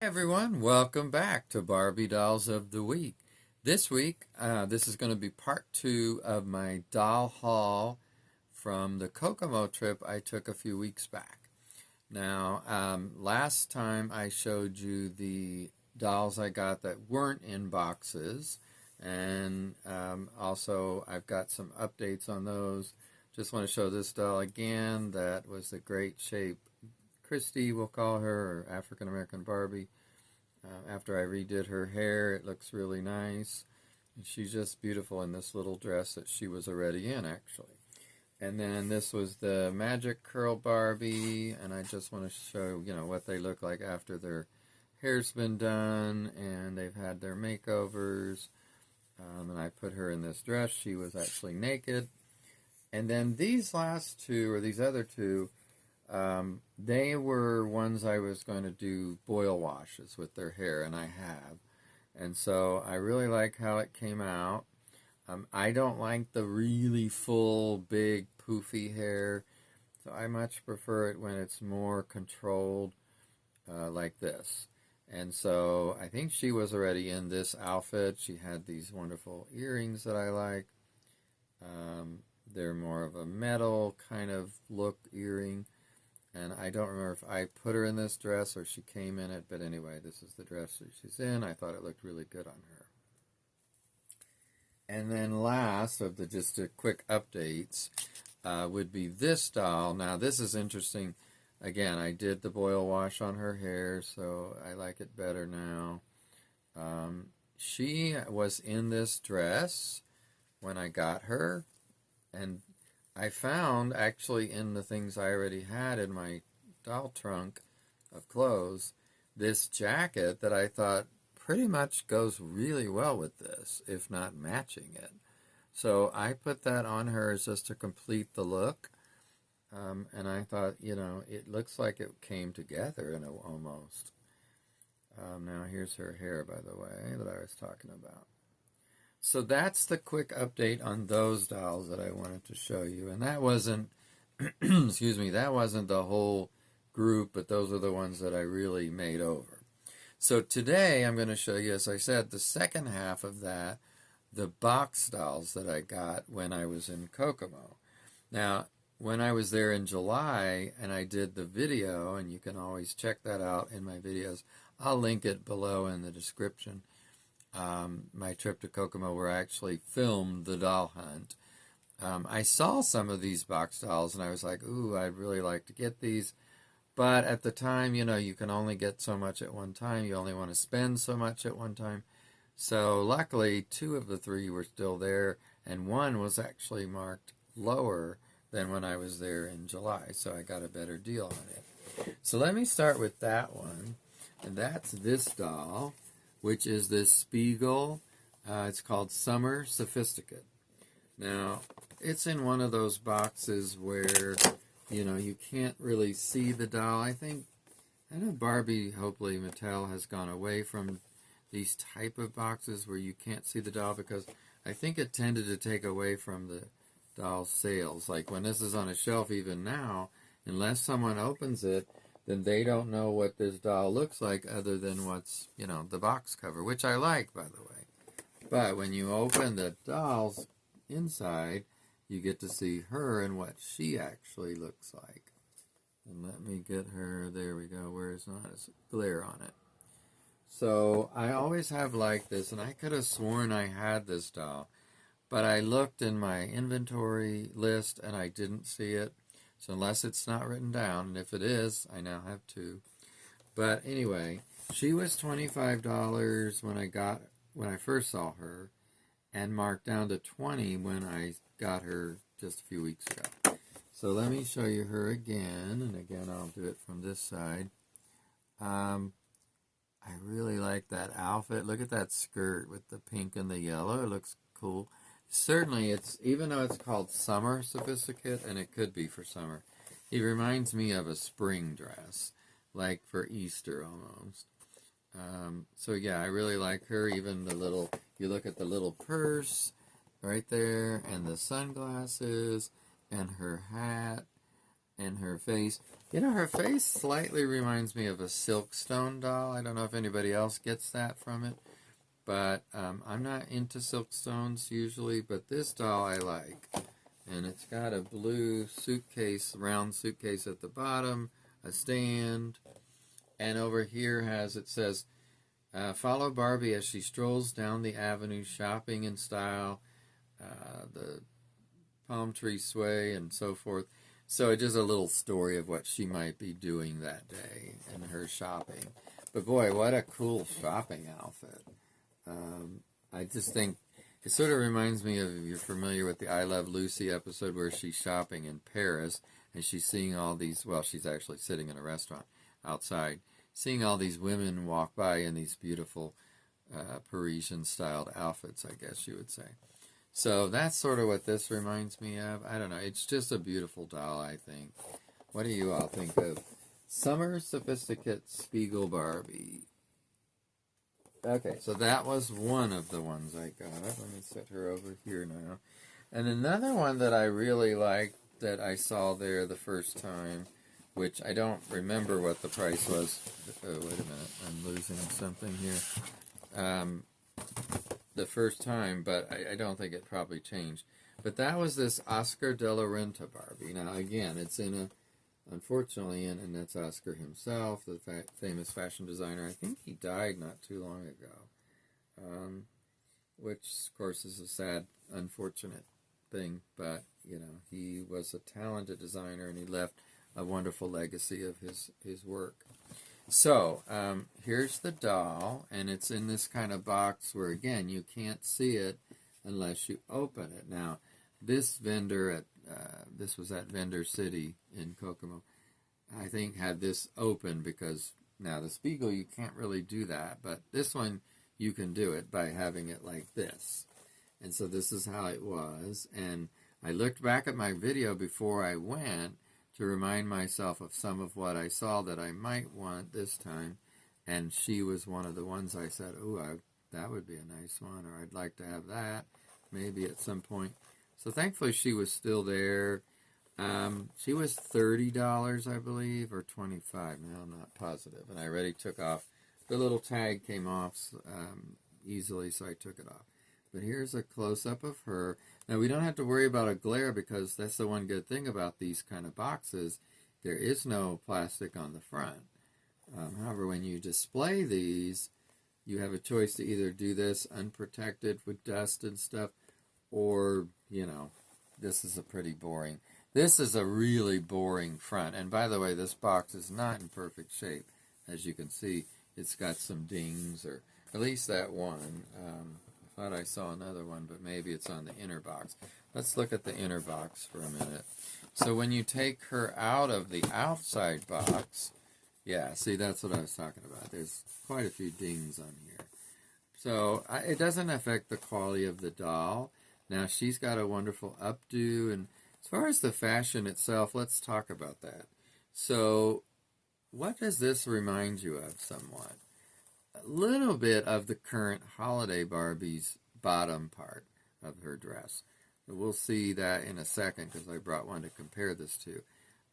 Hey everyone, welcome back to Barbie Dolls of the Week. This week, this is going to be part two of my doll haul from the Kokomo trip I took a few weeks back. Now, last time I showed you the dolls I got that weren't in boxes, and also I've got some updates on those. Just want to show this doll again. That was the Great Shape Christie, we'll call her, or African American Barbie. After I redid her hair, it looks really nice. And she's just beautiful in this little dress that she was already in, actually. And then this was the Magic Curl Barbie, and I just want to show, what they look like after their hair's been done and they've had their makeovers. And I put her in this dress. She was actually naked. And then these last two, or these other two, they were ones I was going to do boil washes with their hair, and I have. And so I really like how it came out. I don't like the really full, big, poofy hair, so I much prefer it when it's more controlled, like this. And so I think she was already in this outfit. She had these wonderful earrings that I like. They're more of a metal kind of look earring. And I don't remember if I put her in this dress or she came in it, but anyway, this is the dress that she's in. I thought it looked really good on her. And then last of the just a quick updates would be this doll. Now this is interesting. Again, I did the boil wash on her hair, so I like it better now. She was in this dress when I got her, and I found, actually, in the things I already had in my doll trunk of clothes, this jacket that I thought pretty much goes really well with this, if not matching it. So I put that on her just to complete the look, and I thought, it looks like it came together almost. Now here's her hair, by the way, that I was talking about. So that's the quick update on those dolls that I wanted to show you. And that wasn't, excuse me, that wasn't the whole group, but those are the ones that I really made over. So today I'm going to show you, as I said, the second half of that, the box dolls that I got when I was in Kokomo. Now, when I was there in July and I did the video, and you can always check that out in my videos, I'll link it below in the description. My trip to Kokomo where I actually filmed the doll hunt. I saw some of these box dolls and I was like, ooh, I'd really like to get these. But at the time, you can only get so much at one time. You only want to spend so much at one time. So luckily, two of the three were still there, and one was actually marked lower than when I was there in July. So I got a better deal on it. So let me start with that one. And that's this doll, which is this Spiegel. It's called Summer Sophisticate. Now, it's in one of those boxes where, you can't really see the doll. I know Barbie, hopefully Mattel has gone away from these type of boxes where you can't see the doll, because I think it tended to take away from the doll sales. Like when this is on a shelf even now, unless someone opens it, then they don't know what this doll looks like other than what's, the box cover, which I like, by the way. But when you open the doll's inside, you get to see her and what she actually looks like. And let me get her, there we go, where it's not a glare on it. So I always have liked this, and I could have sworn I had this doll, but I looked in my inventory list and I didn't see it. So unless it's not written down, and if it is, I now have two. But anyway, she was $25 when I first saw her, and marked down to $20 when I got her just a few weeks ago. So let me show you her again, and again I'll do it from this side. I really like that outfit. Look at that skirt with the pink and the yellow. It looks cool. Certainly, even though it's called Summer Sophisticate, and it could be for summer, it reminds me of a spring dress, like for Easter almost. So yeah, I really like her. Even you look at the little purse right there, and the sunglasses, and her hat, and her face. You know, her face slightly reminds me of a Silkstone doll. I don't know if anybody else gets that from it, but I'm not into Silkstones usually, but this doll I like. And it's got a blue suitcase, round suitcase at the bottom, a stand, and over here it says, follow Barbie as she strolls down the avenue shopping in style, the palm tree sway, and so forth. So it's just a little story of what she might be doing that day in her shopping. But boy, what a cool shopping outfit. I just think it sort of reminds me of, you're familiar with the I Love Lucy episode where she's shopping in Paris and she's seeing all these, well, she's actually sitting in a restaurant outside, seeing all these women walk by in these beautiful Parisian-styled outfits, I guess you would say. So that's sort of what this reminds me of. I don't know. It's just a beautiful doll, I think. What do you all think of Summer Sophisticate Spiegel Barbie? Okay, so that was one of the ones I got. Let me set her over here now. And another one that I really liked that I saw there the first time, which I don't remember what the price was. Oh, wait a minute. I'm losing something here. The first time, but I don't think it probably changed. But that was this Oscar de la Renta Barbie. Now, again, it's unfortunately, and that's Oscar himself, the famous fashion designer. I think he died not too long ago, which, of course, is a sad, unfortunate thing. But, you know, he was a talented designer, and he left a wonderful legacy of his work. So, here's the doll, and it's in this kind of box where, again, you can't see it unless you open it. Now, this vendor this was at Vendor City in Kokomo, I think had this open because now the Spiegel, you can't really do that, but this one, you can do it by having it like this. And so this is how it was, and I looked back at my video before I went to remind myself of some of what I saw that I might want this time, and she was one of the ones I said, oh, that would be a nice one, or I'd like to have that, maybe at some point. So thankfully she was still there. She was $30, I believe, or $25, now I'm not positive, and I already took off. The little tag came off easily, so I took it off. But here's a close-up of her. Now, we don't have to worry about a glare because that's the one good thing about these kind of boxes. There is no plastic on the front. However, when you display these, you have a choice to either do this unprotected with dust and stuff, or, you know, this is this is a really boring front. And by the way, this box is not in perfect shape. As you can see, it's got some dings, or at least that one. I thought I saw another one, but maybe it's on the inner box. Let's look at the inner box for a minute. So when you take her out of the outside box, yeah, see, that's what I was talking about. There's quite a few dings on here. So it doesn't affect the quality of the doll. Now, she's got a wonderful updo, and as far as the fashion itself, let's talk about that. So what does this remind you of somewhat? A little bit of the current Holiday Barbie's bottom part of her dress. We'll see that in a second because I brought one to compare this to.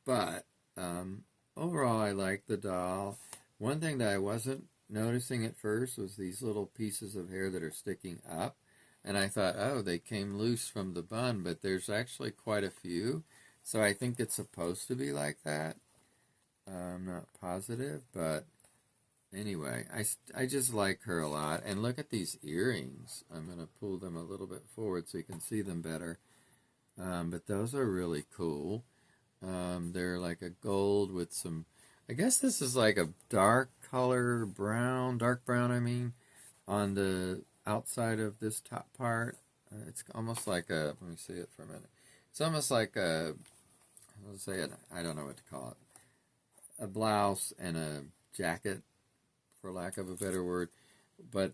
But overall, I like the doll. One thing that I wasn't noticing at first was these little pieces of hair that are sticking up. And I thought, oh, they came loose from the bun, but there's actually quite a few. So I think it's supposed to be like that. I'm not positive, but anyway, I just like her a lot. And look at these earrings. I'm going to pull them a little bit forward so you can see them better. But those are really cool. They're like a gold with some, I guess this is like a dark color brown, dark brown, I mean, on the outside of this top part. It's almost like a, let me see it for a minute. It's almost like a, let's say it, I don't know what to call it. A blouse and a jacket, for lack of a better word. But,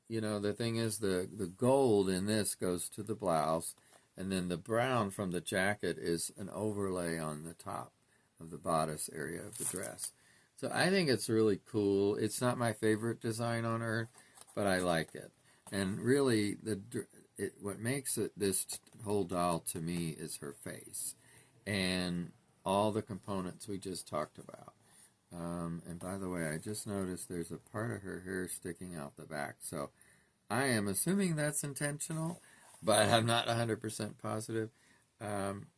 you know, the thing is the gold in this goes to the blouse, and then the brown from the jacket is an overlay on the top of the bodice area of the dress. So I think it's really cool. It's not my favorite design on her, but I like it. And really, what makes this whole doll to me is her face. And all the components we just talked about. And by the way, I just noticed there's a part of her hair sticking out the back. So I am assuming that's intentional, but I'm not 100% positive.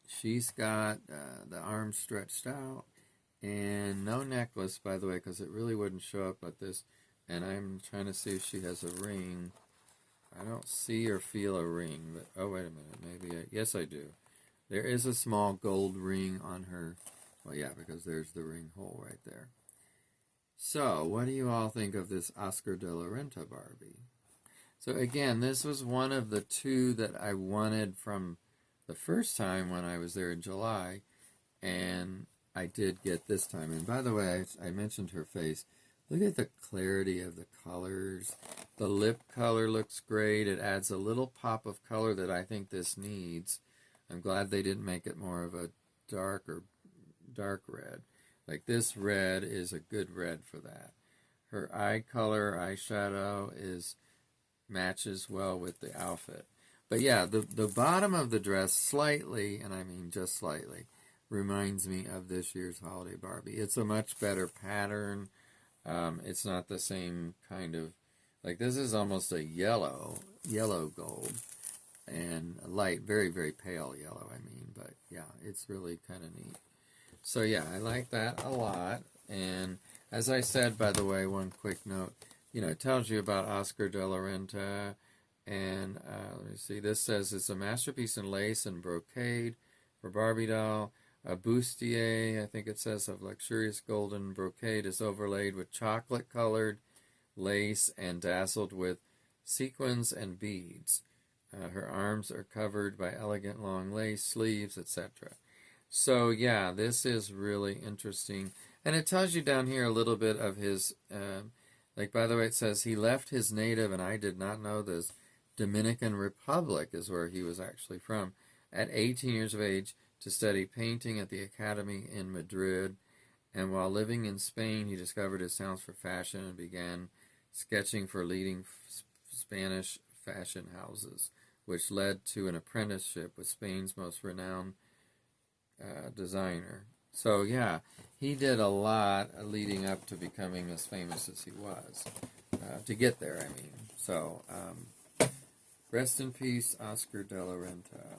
She's got the arms stretched out and no necklace, by the way, because it really wouldn't show up like this. And I'm trying to see if she has a ring. I don't see or feel a ring, but oh, wait a minute, maybe yes, I do. There is a small gold ring on her. Well, yeah, because there's the ring hole right there. So, what do you all think of this Oscar de la Renta Barbie? So again, this was one of the two that I wanted from the first time when I was there in July, and I did get this time. And by the way, I mentioned her face. Look at the clarity of the colors. The lip color looks great. It adds a little pop of color that I think this needs. I'm glad they didn't make it more of a dark red. Like this red is a good red for that. Her eye color, eyeshadow matches well with the outfit. But yeah, the bottom of the dress slightly, and I mean just slightly, reminds me of this year's Holiday Barbie. It's a much better pattern. It's not the same kind of, like this is almost a yellow gold, and a light, very, very pale yellow, I mean, but yeah, it's really kind of neat. So yeah, I like that a lot, and as I said, by the way, one quick note, it tells you about Oscar de la Renta, and let me see, this says it's a masterpiece in lace and brocade for Barbie doll. A bustier, I think it says, of luxurious golden brocade is overlaid with chocolate-colored lace and dazzled with sequins and beads. Her arms are covered by elegant long lace sleeves, etc. So yeah, this is really interesting. And it tells you down here a little bit of his, like by the way, it says he left his native, and I did not know this, Dominican Republic is where he was actually from, at 18 years of age to study painting at the Academy in Madrid. And while living in Spain, he discovered his talents for fashion and began sketching for leading Spanish fashion houses, which led to an apprenticeship with Spain's most renowned designer. So yeah, he did a lot leading up to becoming as famous as he was, to get there, I mean. So, rest in peace, Oscar de la Renta.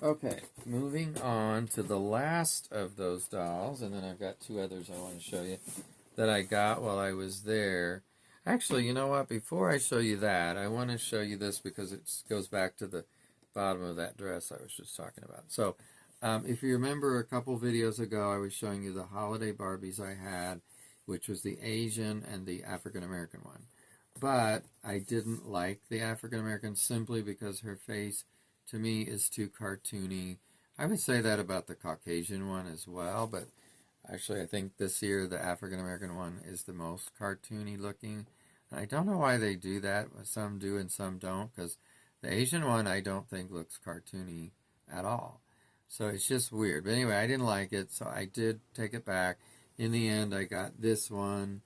Okay, moving on to the last of those dolls, and then I've got two others I want to show you that I got while I was there. Actually, you know what? Before I show you that, I want to show you this because it goes back to the bottom of that dress I was just talking about. So, if you remember a couple videos ago, I was showing you the holiday Barbies I had, which was the Asian and the African American one. But I didn't like the African American simply because her face, to me, is too cartoony. I would say that about the Caucasian one as well, but actually I think this year the African American one is the most cartoony looking. And I don't know why they do that. Some do and some don't, because the Asian one I don't think looks cartoony at all. So it's just weird. But anyway, I didn't like it, so I did take it back. In the end, I got this one.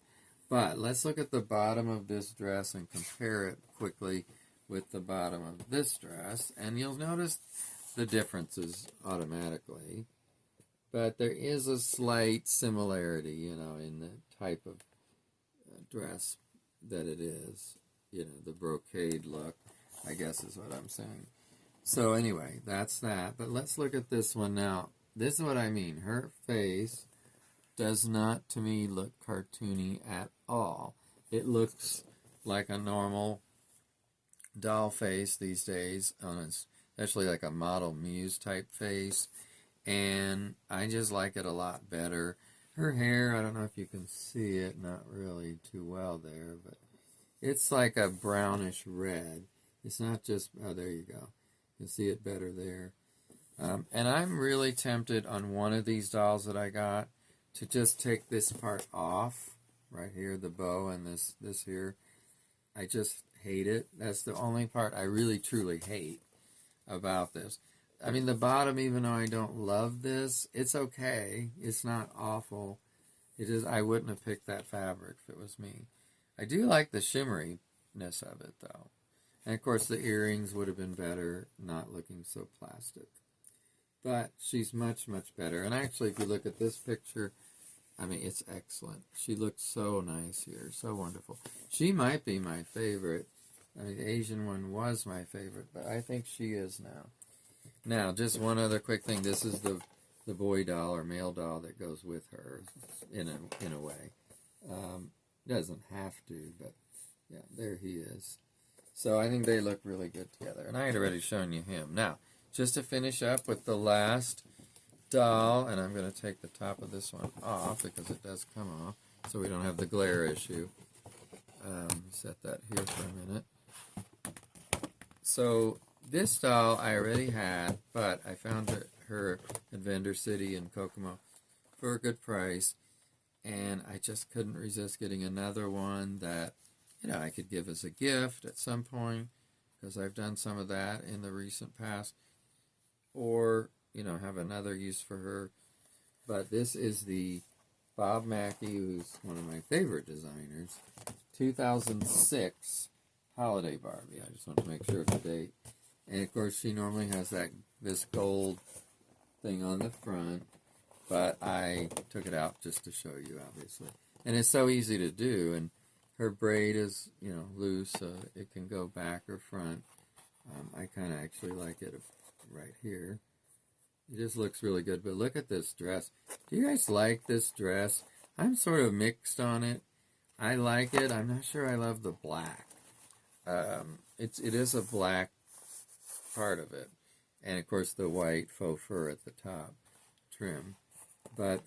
But let's look at the bottom of this dress and compare it quickly with the bottom of this dress. And you'll notice the differences automatically. But there is a slight similarity, in the type of dress that it is. The brocade look, I guess is what I'm saying. So anyway, that's that. But let's look at this one now. This is what I mean. Her face does not, to me, look cartoony at all. It looks like a normal doll face these days, especially like a model muse type face. And I just like it a lot better. Her hair, I don't know if you can see it, not really too well there, but it's like a brownish red. It's not just, oh, there you go. You can see it better there. And I'm really tempted on one of these dolls that I got to just take this part off, right here, the bow and this here. I just hate it. That's the only part I really truly hate about this. I mean, the bottom, even though I don't love this, it's okay. It's not awful. It is. I wouldn't have picked that fabric if it was me. I do like the shimmeriness of it, though. And, of course, the earrings would have been better not looking so plastic. but she's much, much better. And actually, if you look at this picture, I mean, it's excellent. She looks so nice here, so wonderful. She might be my favorite. I mean, the Asian one was my favorite, but I think she is now. Now, just one other quick thing. This is the boy doll or male doll that goes with her in a way. Doesn't have to, but yeah, there he is. So I think they look really good together. And I had already shown you him. Now, just to finish up with the last doll, and I'm going to take the top of this one off because it does come off, so we don't have the glare issue. Set that here for a minute. So this doll I already had, but I found her at Vendor City in Kokomo for a good price, and I just couldn't resist getting another one that, you know, I could give as a gift at some point, because I've done some of that in the recent past, or, you know, have another use for her. But this is the Bob Mackey, who's one of my favorite designers, 2006 Holiday Barbie. I just want to make sure of the date. And of course, she normally has this gold thing on the front, but I took it out just to show you, obviously. And it's so easy to do, and her braid is, you know, loose, so it can go back or front. I kind of actually like it right here. It just looks really good, but look at this dress. Do you guys like this dress? I'm sort of mixed on it. I like it. I'm not sure I love the black. It is a black part of it, and of course the white faux fur at the top trim. But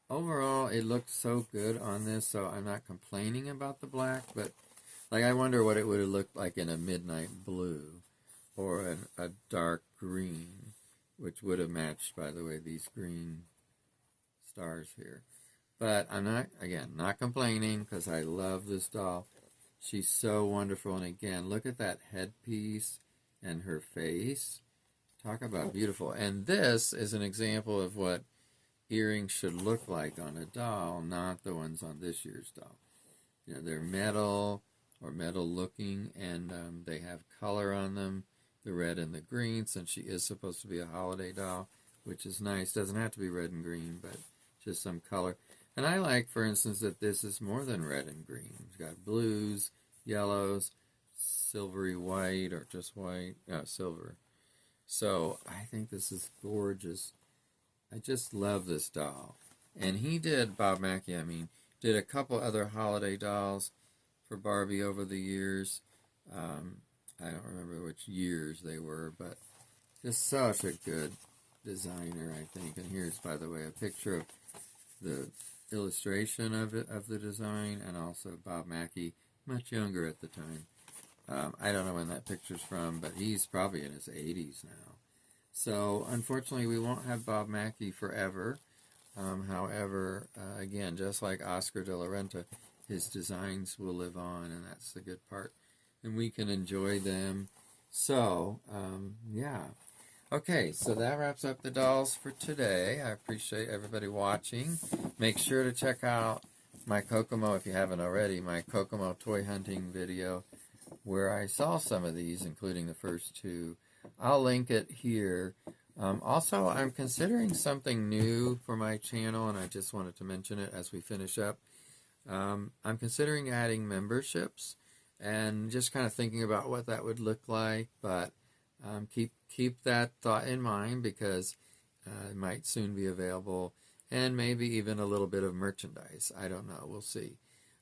overall, it looks so good on this, so I'm not complaining about the black, but like I wonder what it would have looked like in a midnight blue or a dark green, which would have matched, by the way, these green stars here. But I'm not, again, not complaining because I love this doll. She's so wonderful, and again, look at that headpiece and her face. Talk about beautiful. And this is an example of what earrings should look like on a doll, not the ones on this year's doll. You know, they're metal or metal looking, and they have color on them, the red and the green, since she is supposed to be a holiday doll, which is nice. Doesn't have to be red and green, but just some color. And I like, for instance, that this is more than red and green. It's got blues, yellows, silvery white, or just white, silver. So I think this is gorgeous. I just love this doll. And he did, Bob Mackey, did a couple other holiday dolls for Barbie over the years. I don't remember which years they were, but just such a good designer, I think. And here's, by the way, a picture of the illustration of the design, and also Bob Mackey, much younger at the time. I don't know when that picture's from, but he's probably in his 80s now. So, unfortunately, we won't have Bob Mackey forever. However, again, just like Oscar de la Renta, his designs will live on, and that's the good part. And we can enjoy them. So, yeah. Okay, so that wraps up the dolls for today. I appreciate everybody watching. Make sure to check out my Kokomo, if you haven't already, my Kokomo toy hunting video, where I saw some of these, including the first two. I'll link it here. Also, I'm considering something new for my channel, and I just wanted to mention it as we finish up. I'm considering adding memberships, and just kind of thinking about what that would look like, but keep that thought in mind, because it might soon be available, and maybe even a little bit of merchandise. I don't know. We'll see.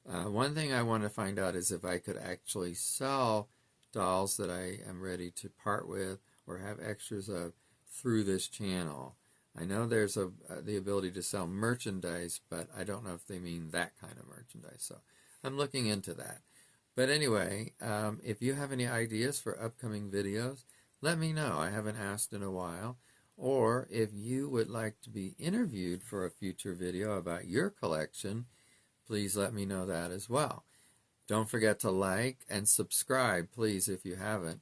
One thing I want to find out is if I could actually sell dolls that I am ready to part with or have extras of through this channel. I know there's the ability to sell merchandise, but I don't know if they mean that kind of merchandise. So I'm looking into that. But anyway, if you have any ideas for upcoming videos, let me know. I haven't asked in a while. Or if you would like to be interviewed for a future video about your collection, please let me know that as well. Don't forget to like and subscribe, please, if you haven't.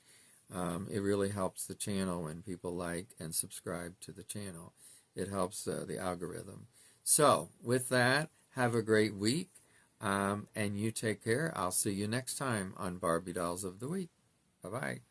It really helps the channel when people like and subscribe to the channel. It helps the algorithm. So, with that, have a great week, and you take care. I'll see you next time on Barbie Dolls of the Week. Bye-bye.